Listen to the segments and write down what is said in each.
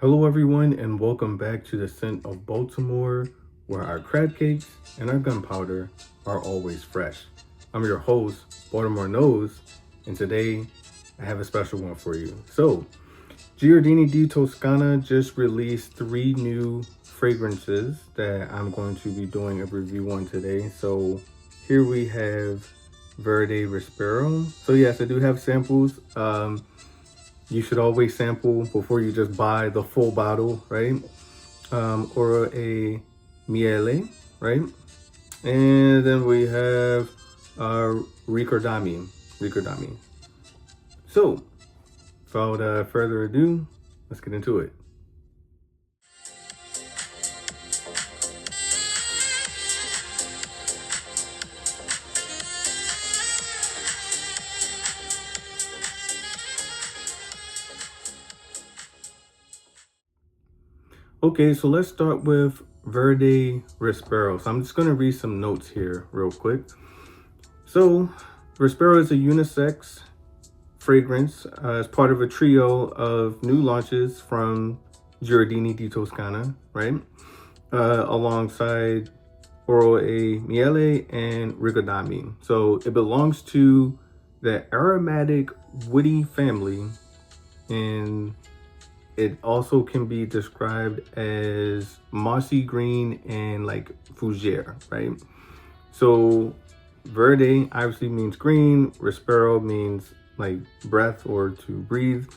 Hello, everyone, and welcome back to the scent of Baltimore, where our crab cakes and our gunpowder are always fresh. I'm your host, Baltimore Knows, and today I have a special one for you. So, Giardini di Toscana just released three new fragrances that I'm going to be doing a review on today. So, here we have Verde Respiro. So, yes, I do have samples. You should always sample before you just buy the full bottle, right? Or a miele, right? And then we have ricordami, ricordami. So, without further ado, let's get into it. Okay, so let's start with Verde Respiro. So I'm just gonna read some notes here real quick. So, Respiro is a unisex fragrance as part of a trio of new launches from Giardini di Toscana, right? Alongside Oro e Miele and Rigodami. So it belongs to the aromatic woody family, and it also can be described as mossy green and like fougere, right? So verde obviously means green, respiro means like breath or to breathe.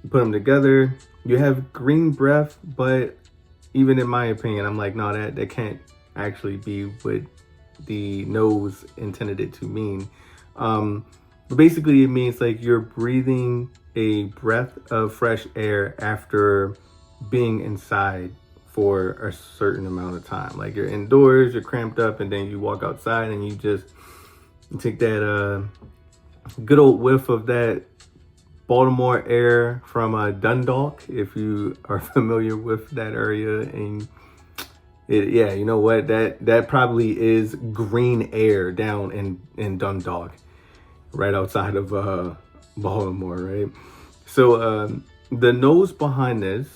You put them together, you have green breath, but even in my opinion, I'm like, no, that can't actually be what the nose intended it to mean. But basically, it means like you're breathing a breath of fresh air after being inside for a certain amount of time. Like you're indoors, you're cramped up, and then you walk outside and you just take that good old whiff of that Baltimore air from Dundalk, if you are familiar with that area. And yeah, you know what? That probably is green air down in Dundalk, right outside of Baltimore, right? So the nose behind this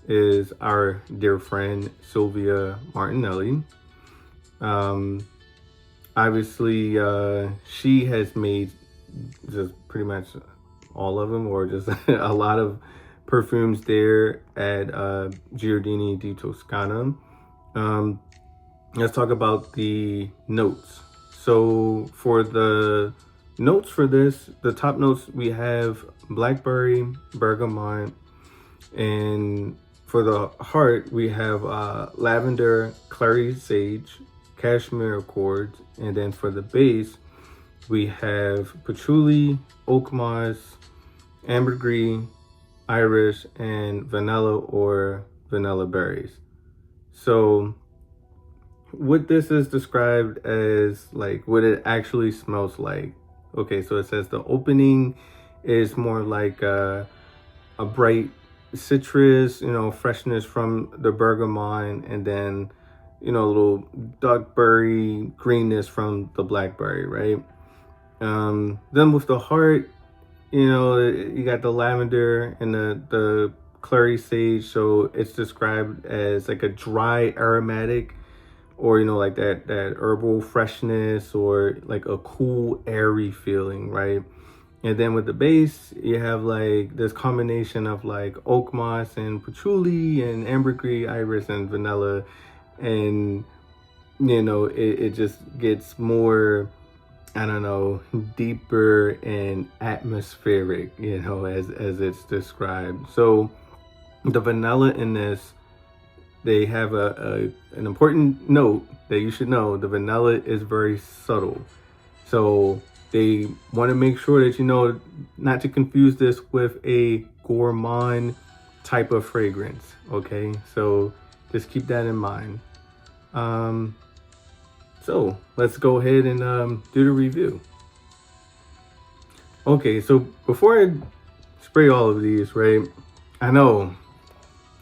is our dear friend Sylvia Martinelli. Um, Obviously, she has made just pretty much all of them, or just a lot of perfumes there at Giardini di Toscana. Um, let's talk about the notes. So for the notes for this, the top notes we have blackberry, bergamot, and for the heart we have lavender, clary sage, cashmere accords, and then for the base we have patchouli, oak moss, ambergris, iris, and vanilla or vanilla berries. So what this is described as, like what it actually smells like. Okay, so it says the opening is more like a bright citrus, freshness from the bergamot, and then a little dark berry greenness from the blackberry, right? Then with the heart, you got the lavender and the clary sage, so it's described as like a dry aromatic, or like that herbal freshness, or like a cool airy feeling, right? And then with the base, you have like this combination of like oak moss and patchouli and ambergris, iris, and vanilla. And it just gets more, I don't know, deeper and atmospheric, as it's described. So the vanilla in this, they have an important note that you should know. The vanilla is very subtle. So they want to make sure that you know not to confuse this with a gourmand type of fragrance. Okay, so just keep that in mind. So let's go ahead and do the review. Okay, so before I spray all of these, right, I know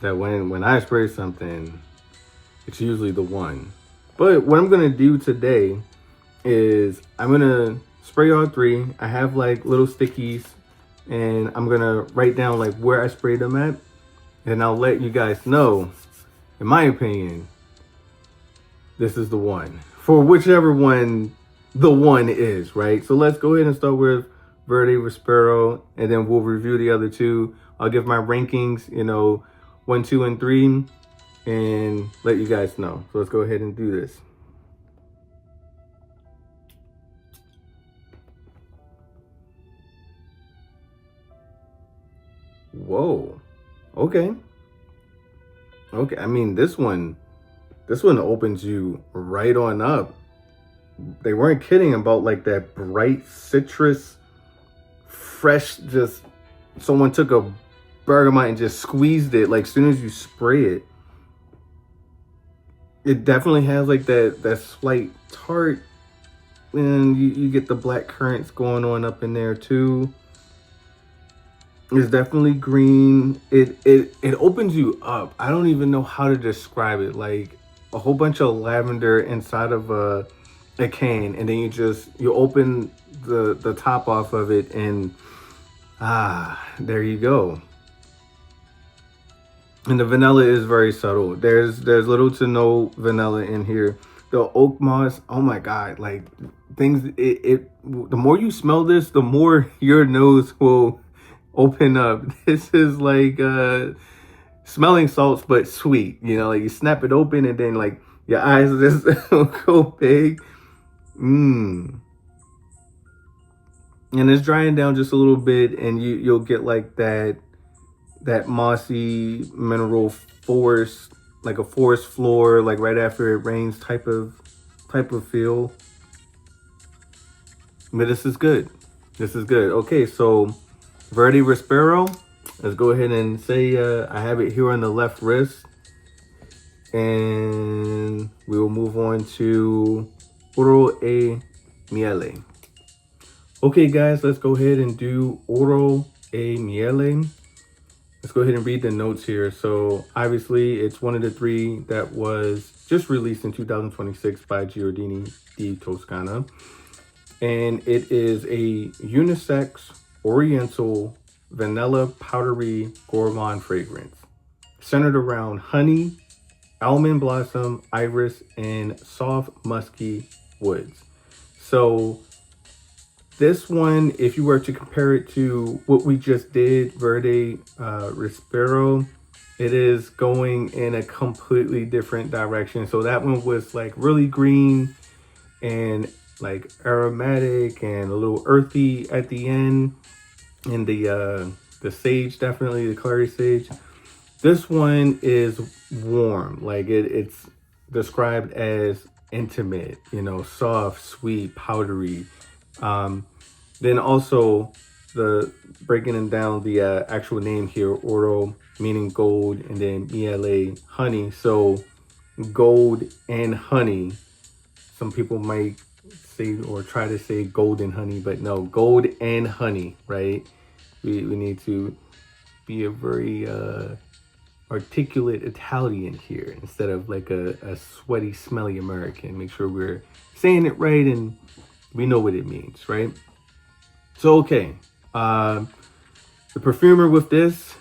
that when I spray something, it's usually the one. But what I'm gonna do today is I'm gonna spray all three. I have like little stickies, and I'm gonna write down like where I sprayed them at, And I'll let you guys know, in my opinion, this is the one. For whichever one the one is, right? So let's go ahead and start with Verde Vespero, and then we'll review the other two. I'll give my rankings, 1, 2, and 3, and let you guys know. So let's go ahead and do this. Whoa. Okay. I mean, this one opens you right on up. They weren't kidding about like that bright citrus, fresh, just someone took a bergamot and just squeezed it. Like as soon as you spray it, it definitely has like that slight tart, and you get the black currants going on up in there too. It's definitely green. It opens you up. I don't even know how to describe it. Like a whole bunch of lavender inside of a can, and then you open the top off of it, and there you go. And the vanilla is very subtle. There's little to no vanilla in here. The oak moss, oh my god, like things. The more you smell this, the more your nose will open up. This is like smelling salts, but sweet. Like you snap it open, and then like your eyes just go big. And it's drying down just a little bit, and you'll get like that mossy mineral forest, like a forest floor, like right after it rains type of feel. But this is good. Okay, so Verde Vespero, let's go ahead and say I have it here on the left wrist, and we will move on to Oro e Miele. Okay guys, let's go ahead and do Oro e Miele. Let's go ahead and read the notes here. So obviously it's one of the three that was just released in 2026 by Giardini di Toscana. And it is a unisex oriental vanilla powdery gourmand fragrance centered around honey, almond blossom, iris, and soft musky woods. So this one, if you were to compare it to what we just did, Verde Vespero, it is going in a completely different direction. So that one was like really green and like aromatic and a little earthy at the end. And the sage, definitely the clary sage. This one is warm, like it's described as intimate, soft, sweet, powdery. Then also the breaking it down, the actual name here, Oro meaning gold, and then Miele, honey. So gold and honey. Some people might say or try to say golden honey, but no, gold and honey, right? We need to be a very articulate Italian here instead of like a sweaty, smelly American. Make sure we're saying it right and we know what it means, right? So, okay. The perfumer with this,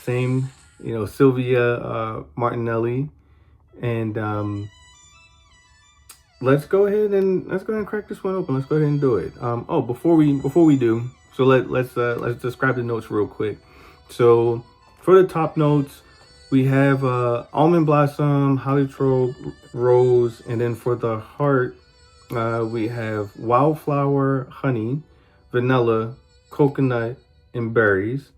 same, Sylvia Martinelli. And let's go ahead and crack this one open. Let's go ahead and do it. Before we do, so let's describe the notes real quick. So for the top notes, we have almond blossom, heliotrope, rose, and then for the heart, we have wildflower, honey, vanilla, coconut, and berries.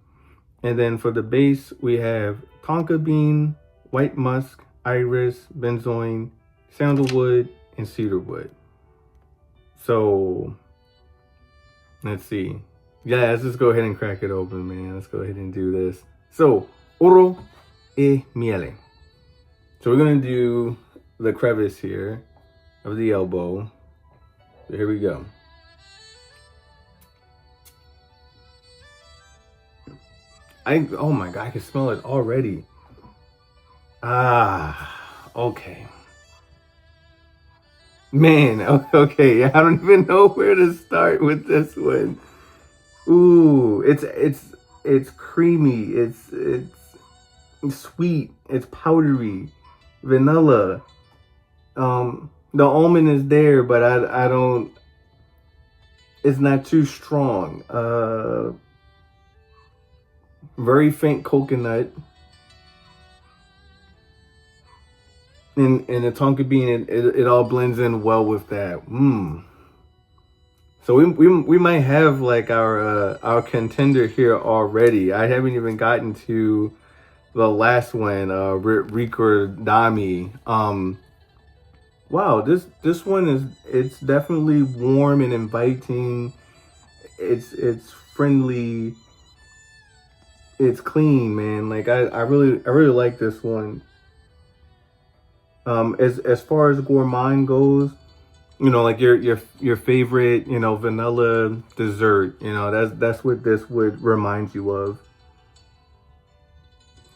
And then for the base, we have tonka bean, white musk, iris, benzoin, sandalwood, and cedarwood. So let's see. Yeah, let's just go ahead and crack it open, man. Let's go ahead and do this. So, Oro e Miele. So we're gonna do the crevice here of the elbow. So here we go. Oh my God, I can smell it already. Okay. Man, okay, I don't even know where to start with this one. Ooh, it's creamy. It's sweet. It's powdery, vanilla. The almond is there, but I don't. It's not too strong. Very faint coconut. And the tonka bean, it all blends in well with that. So we might have like our contender here already. I haven't even gotten to the last one, Ricordami. Wow, this one it's definitely warm and inviting. It's friendly. It's clean, man. Like I really like this one. As far as gourmand goes, like your favorite, vanilla dessert, that's what this would remind you of.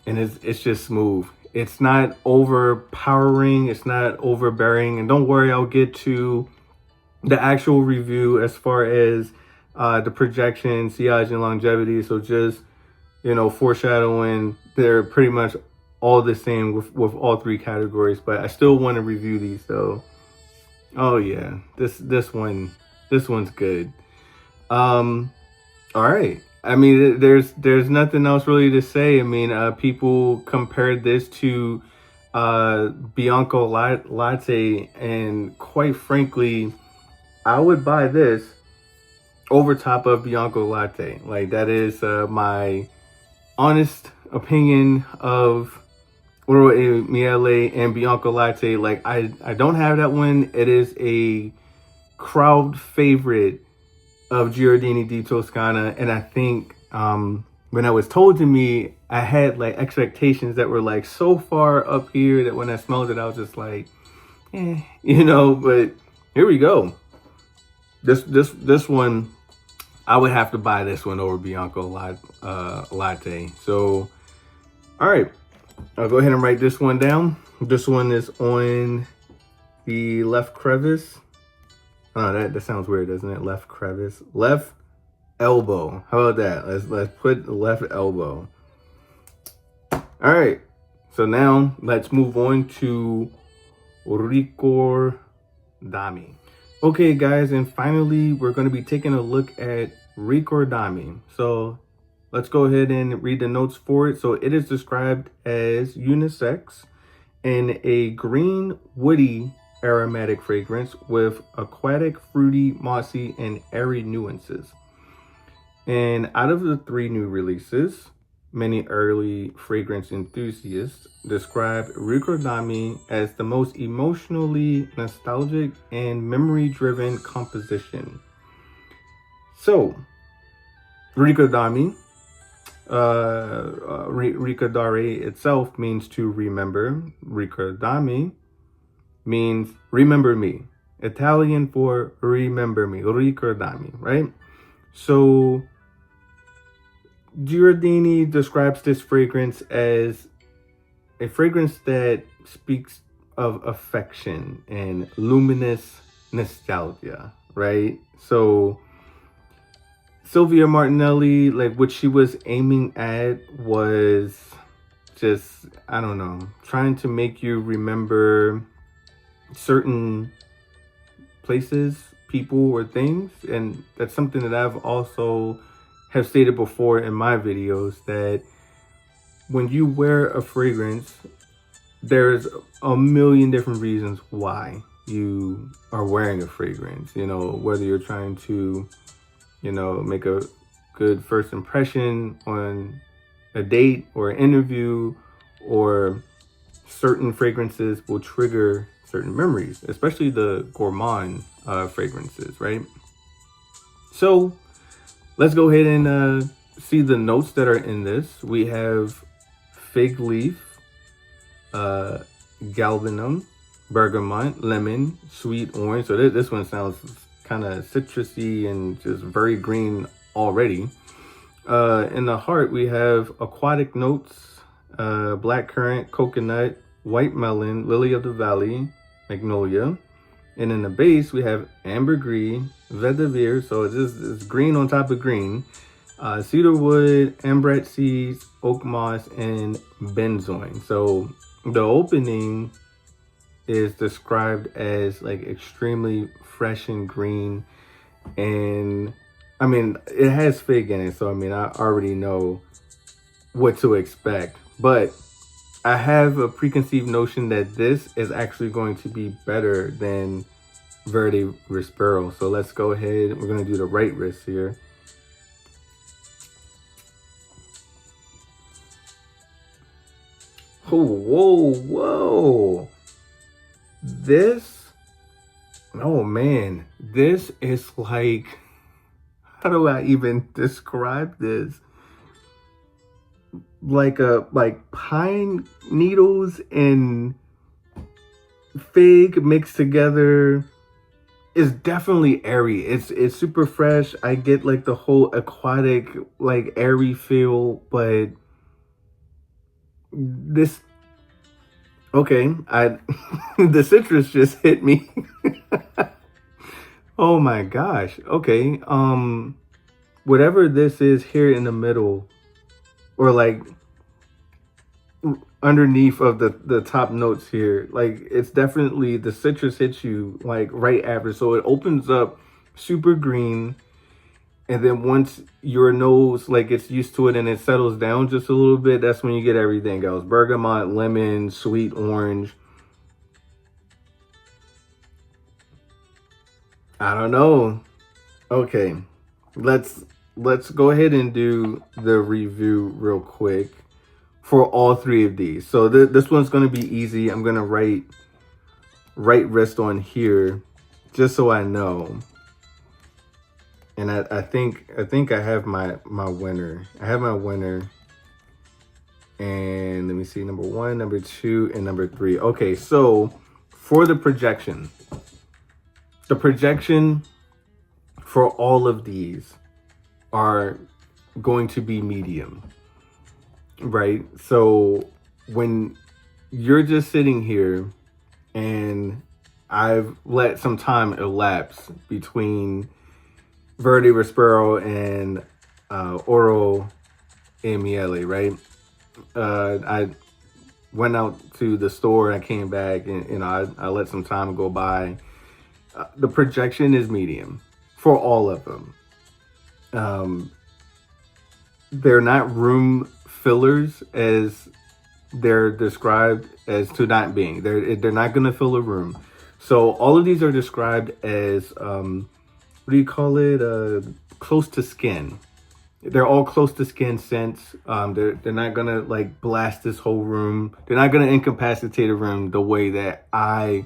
And it's just smooth. It's not overpowering, it's not overbearing. And don't worry, I'll get to the actual review as far as the projection, sillage, and longevity. So just, foreshadowing, they're pretty much all the same with all three categories, but I still want to review these though. Oh yeah, this one's good. All right. I mean, there's nothing else really to say. I mean, people compared this to Bianco Latte, and quite frankly, I would buy this over top of Bianco Latte. Like, that is my honest opinion of Oro e Miele and Bianco Latte. Like, I don't have that one. It is a crowd favorite of Giardini di Toscana, and I think when it was told to me, I had like expectations that were like so far up here that when I smelled it, I was just like, but here we go. This one, I would have to buy this one over Bianco Latte. So, all right, I'll go ahead and write this one down. This one is on the left crevice. Oh, that sounds weird, doesn't it? Left crevice, left elbow. How about that? Let's put the left elbow. All right. So now let's move on to Ricordami. Okay, guys, and finally we're going to be taking a look at Ricordami. So let's go ahead and read the notes for it. So it is described as unisex and a green, woody, aromatic fragrance with aquatic, fruity, mossy, and airy nuances. And out of the 3 new releases, many early fragrance enthusiasts describe Ricordami as the most emotionally nostalgic and memory-driven composition. So, Ricordami, ricordare itself means to remember. Ricordami means remember me. Italian for remember me, ricordami, right? So Giardini describes this fragrance as a fragrance that speaks of affection and luminous nostalgia, right? So Silvia Martinelli, like what she was aiming at was just, I don't know, trying to make you remember certain places, people, or things. And that's something that I've also have stated before in my videos, that when you wear a fragrance, there's a million different reasons why you are wearing a fragrance. Whether you're trying to make a good first impression on a date or an interview, or certain fragrances will trigger certain memories, especially the gourmand fragrances, right? So let's go ahead and see the notes that are in this. We have fig leaf, galbanum, bergamot, lemon, sweet orange. So this one sounds kind of citrusy and just very green already. In the heart, we have aquatic notes, blackcurrant, coconut, white melon, lily of the valley, magnolia. And in the base, we have ambergris, vetiver, so it's green on top of green, cedarwood, ambret seeds, oak moss, and benzoin. So the opening is described as like extremely fresh and green, and I mean it has fig in it, so I mean I already know what to expect, but I have a preconceived notion that this is actually going to be better than Verde Rispero. So let's go ahead. We're going to do the right wrist here. Oh, whoa, whoa. This, oh man, this is like, how do I even describe this? Like pine needles and fig mixed together. Is definitely airy. It's super fresh. I get like the whole aquatic, like airy feel, but this okay, I the citrus just hit me. Oh my gosh. Okay. Whatever this is here in the middle, or like underneath of the top notes here, like it's definitely the citrus hits you like right after, so it opens up super green, and then once your nose like gets used to it and it settles down just a little bit, that's when you get everything else: bergamot, lemon, sweet orange. I don't know. Okay, let's go ahead and do the review real quick for all three of these. So this one's going to be easy. I'm going to write right wrist on here just so I know. And I think I have my winner. I have my winner. And let me see, number 1, number 2, and number 3. Okay, so for the projection for all of these are going to be medium. Right? So when you're just sitting here and I've let some time elapse between Verde Rispero and Oro e Miele, right? I went out to the store and I came back, and I let some time go by. The projection is medium for all of them. They're not room fillers as they're described as to not being. They're not going to fill a room. So all of these are described as what do you call it? Close to skin. They're all close to skin scents. They're not gonna like blast this whole room. They're not gonna incapacitate a room the way that I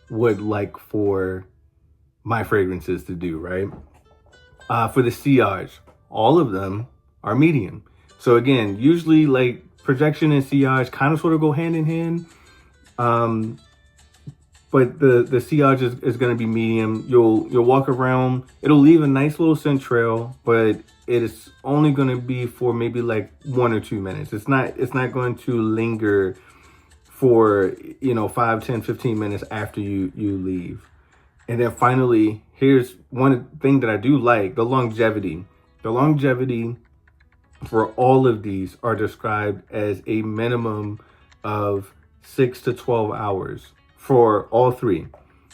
would like for my fragrances to do, right? For the sillage, all of them are medium. So again, usually like projection and sillage kind of sort of go hand in hand. But the sillage is going to be medium. You'll walk around. It'll leave a nice little scent trail, but it is only going to be for maybe like 1 or 2 minutes. It's not going to linger for 5, 10, 15 minutes after you leave. And then finally, here's one thing that I do like: the longevity. The longevity for all of these are described as a minimum of 6 to 12 hours for all three.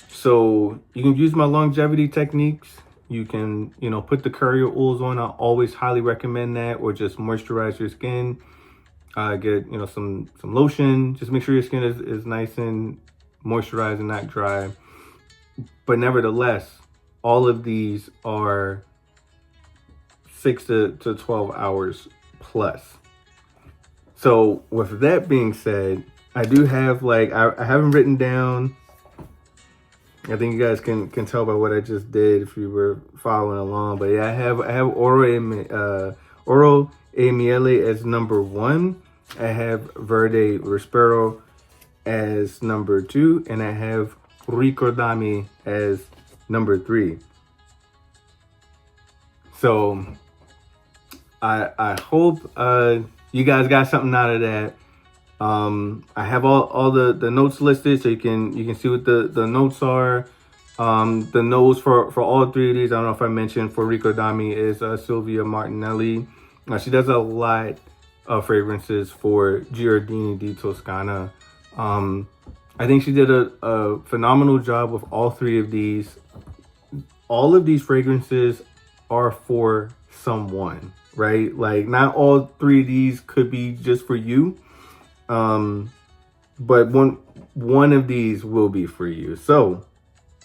So you can use my longevity techniques. You can, put the courier oils on. I always highly recommend that, or just moisturize your skin. Get, some lotion. Just make sure your skin is nice and moisturized and not dry. But nevertheless, all of these are 6 to 12 hours plus. So with that being said, I do have I haven't written down. I think you guys can tell by what I just did if you were following along. But yeah, I have Oro e Miele as number 1. I have Verde Rispero as number 2, and I have Ricordami as number 3. So I hope you guys got something out of that. I have all the notes listed, so you can see what the notes are. The nose for all three of these, I don't know if I mentioned, for Rico Dami is Sylvia Martinelli. She does a lot of fragrances for Giardini di Toscana. I think she did a phenomenal job with all three of these. All of these fragrances are for someone, right? Like, not all three of these could be just for you. But one of these will be for you. So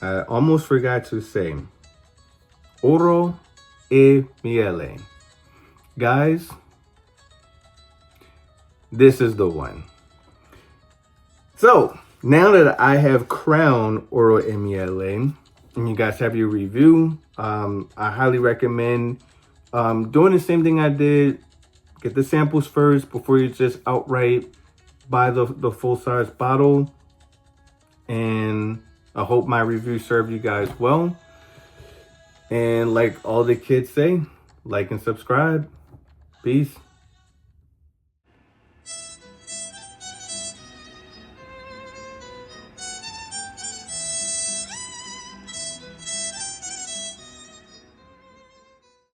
I almost forgot to say oro e miele. Guys, this is the one. So now that I have crowned oro e miele and you guys have your review, I highly recommend doing the same thing I did. Get the samples first before you just outright buy the full-size bottle. And I hope my review served you guys well. And like all the kids say, like and subscribe. Peace.